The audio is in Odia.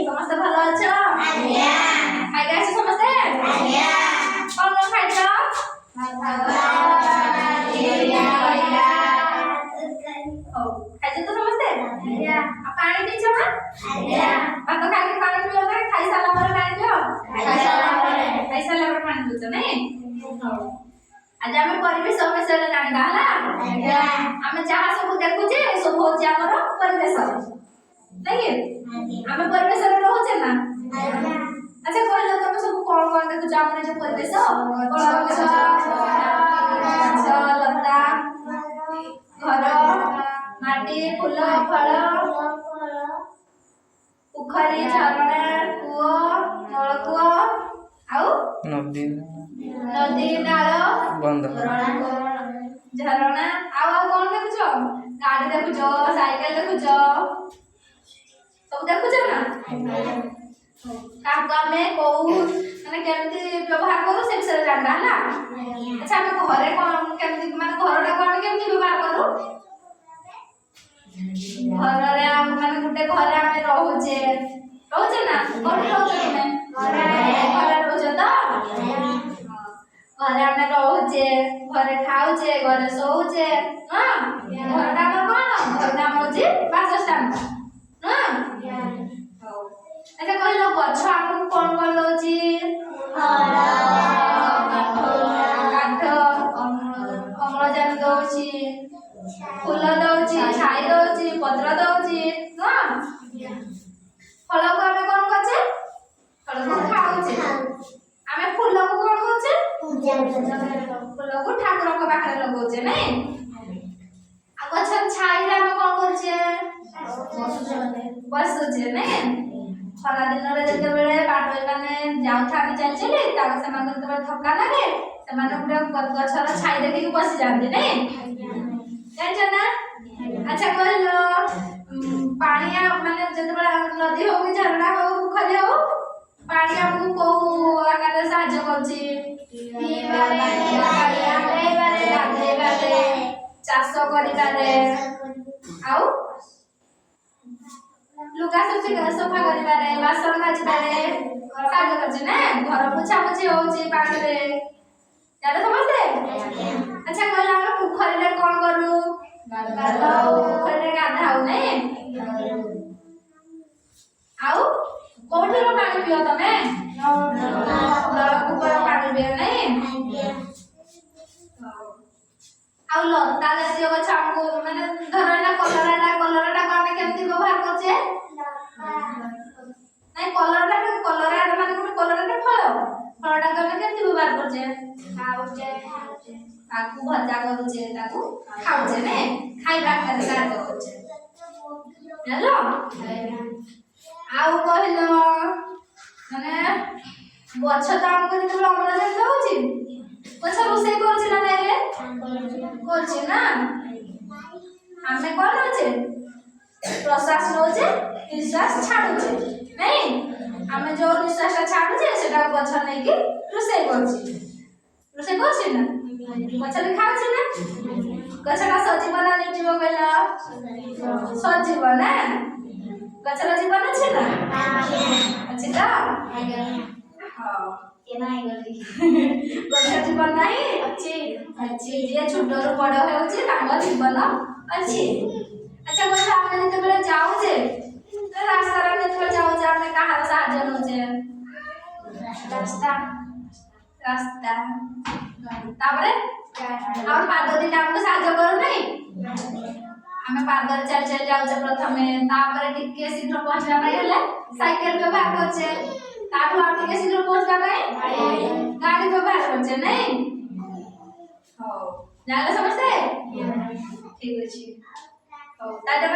ସମସ୍ତେ ଭଲ ଅଛ? ଖାଇକି ଆସିଛ ସମସ୍ତେ? କଣ କଣ ଖାଇଛ? ହଉ ଖାଇଛ ତ ସମସ୍ତେ? ଆଉ ପାଣି ପିଇଛ ନା? ଭାତ ଖାଇକି ପାଣି ପିଅ ନା ଖାଇସାରିଲା ପରେ ପାଣି ପିଅ? ଖାଇସାରିଲା ପରେ ପାଣି ପିଉଛ ନାଇଁ? ଆଜି ଆମେ ପରିବେଶ ବିଷୟରେ ଜାଣିବା ହେଲା। ଆମେ ଯାହା ସବୁ ଦେଖୁଛେ ସବୁ ହଉଛି ଆମର ପରିବେଶ ନାଇଁ? ଆମେ ପରିବେଶରେ ରହୁଛେ ନା? ଆଚ୍ଛା କହିଲ ତମେ ସବୁ କଣ କଣ ଦେଖୁଛ ଆମର ଯୋଉ ପରିବେଶ? ଗଛ ଲତା ଘର ମାଟି ଫୁଲ ଫଳ ପୋଖରୀ ଝରଣା କୂଅ ନଳକୂଅ ଆଉ ନଦୀ ନାଳ ଝରଣା ଆଉ କଣ ଦେଖୁଛ? ଗାଡି ଦେଖୁଛ ସାଇକେଲ ଦେଖୁଛ ସବୁ ଦେଖୁଛ ନା? କାହାକୁ ଆମେ କୋଉ ମାନେ କେମିତି ବ୍ୟବହାର କରୁ ସେ ବିଷୟରେ ଜାଣିବା ହେଲା। ଆଚ୍ଛା ଆମେ ଘରେ କଣ କେମିତି ମାନେ ଘରଟାକୁ ଆମେ କେମିତି ବ୍ୟବହାର କରୁ? ଘରରେ ଆମେ ମାନେ ଗୋଟେ ଘରେ ଆମେ ରହୁଛେ ନା? କୋଉଠି ରହୁଛ ତୁମେ? ଘରେ ରହୁଛ ତ? ଘରେ ଆମେ ରହୁଛେ ଘରେ ଖାଉଛେ ଘରେ ଶୋଉଛେ ହଁ? ଘରଟା ଆମର କଣ? ଘରଟା ଆମର ହଉଛି ବାସସ୍ଥାନ ହଁ? ଆଚ୍ଛା କହିଲ ଗଛ ଆମକୁ କଣ କଣ ଦଉଛି? କାଠ ଅମ୍ଳଜାନ ଦଉଛି ଫୁଲ ଦଉଛି ଛାଇ ଦଉଛି ପତ୍ର ଦଉଛି ହଁ? ଫଳକୁ ଆମେ କଣ କରୁଛେ? ଫଳକୁ ଖାଉଛେ। ଆମେ ଫୁଲକୁ କଣ କରୁଛେ? ଫୁଲକୁ ଠାକୁରଙ୍କ ପାଖରେ ଲଗଉଛେ ନାଇଁ? ଆଉ ଗଛର ଛାଇରେ ଆମେ କଣ କରୁଛେ? ବସୁଛେ ନାଇଁ? ଖରା ଦିନରେ ଯେତେବେଳେ ବାଟୋଇ ମାନେ ଯାଉଥାନ୍ତି ଚାଲି ଚାଲି ସେମାନଙ୍କୁ ଯେତେବେଳେ ଥକା ଲାଗେ ସେମାନେ ଗୋଟେ ଗଛର ଛାଇ ଦେଖିକି ବସି ଯାଆନ୍ତି ନାଇଁ? ଜାଣିଛ ନା? ଆଚ୍ଛା କହିଲ ପାଣି ମାନେ ଯେତେବେଳେ ନଦୀ ହଉ କି ଝରଣା ହଉ ପୋଖରୀ ହଉ ପାଣି ଆମକୁ କୋଉ ଆକାରରେ ସାହାଯ୍ୟ କରୁଛି? ଗାଧେଇବାରେ ଚାଷ କରିବାରେ ଆଉ ଲୁଗା ସଫା କରିବାରେ ବାସନ ମାଜିବାରେ ସାହାଯ୍ୟ କରୁଛି ନା? ଘର ପୋଛାପୋଛି ହଉଛି ପାଣିରେ ଜାଣ ସମସ୍ତେ? ଆଚ୍ଛା କହିଲ ଆମେ ପୋଖରୀରେ କଣ କରୁ? ପୋଖରୀରେ ଗାଧାଉ ନାଇଁ? ଆଉ କୋଉଠିର ପାଣି ପିଅ ତମେ? ନଳକୂପର ପାଣି ପିଅ ନାଇଁ? ଆଉ ଲତା ଜାତୀୟ ଗଛ ଆମକୁ ମାନେ ଧର ଏଇଟା କଲରାଟାକୁ ଆମେ କେମିତି ବ୍ୟବହାର କରୁଛେ? ନାଇଁ କଲରା ମାନେ ଗୋଟେ କଲରାଟା ଫଳଟାକୁ ଆମେ କେମିତି ବ୍ୟବହାର କରୁଛେ? ତାକୁ ଭଜା କରୁଛେ ତାକୁ ଖାଉଛେ ନାଇଁ? ଖାଇବା ଆକାରରେ ସାହାଯ୍ୟ କରୁଛେ ଜାଣିଲ? ଆଉ କହିଲ ମାନେ ଗଛ ତ ଆମକୁ ଯେତେବେଳେ ଅମ୍ଳଜାନ ଦଉଛି ଗଛ ରୋଷେଇ କରୁଛି ନା ନାଇଁ? କରୁଛି ନା? ଆମେ କଣ ନଉଛେ? ପ୍ରଶ୍ୱାସ ନଉଛେ ନିଶ୍ୱାସ ଛାଡୁଛେ ନାଇଁ? ଆମେ ଯୋଉ ନିଶ୍ୱାସଟା ଛାଡୁଛେ ସେଟା ଗଛ ନେଇକି ରୋଷେଇ କରୁଛି ନା? ଗଛ ବି ଖାଉଛି ନା? ଗଛଟା ସଜୀବ ନା ନିର୍ଜୀବ କହିଲ? ସଜୀବ ନା? ଗଛର ଜୀବନ ଅଛି ନା? ଅଛି ତ? ଗଛ ଜୀବନ ନାହିଁ? ଅଛି। ଯିଏ ଛୋଟରୁ ବଡ ହେଉଛି ତାଙ୍କ ଜୀବନ ଅଛି। ଆଚ୍ଛା କହିଲ ଆମେ ଯେତେବେଳେ ଯାଉଛେ ରାସ୍ତାରେ ଯେତେବେଳେ ଯାଉଛେ ଆମେ କାହାର ସାହାଯ୍ୟ ନଉଛେ? ରାସ୍ତା ତାପରେ ଆମ ପାଦ ଦିଟା ଆମକୁ ସାହାଯ୍ୟ କରୁନାହିଁ? ଆମେ ପାଦରେ ଚାଲି ଚାଲି ଯାଉଛେ ପ୍ରଥମେ ତାପରେ ଟିକେ ଶୀଘ୍ର ପହଞ୍ଚିବା ପାଇଁ ହେଲେ ସାଇକେଲ ବ୍ୟବହାର କରୁଛେ ତାଠୁ ଆଉ ଟିକେ ଶୀଘ୍ର ପହଞ୍ଚିବା ପାଇଁ ଗାଡି ବ୍ୟବହାର କରୁଛେ ନାଇଁ? ହଉ ଜାଣିଲେ ସମସ୍ତେ? ଠିକ ଅଛି। ହଉ ତାହେଲେ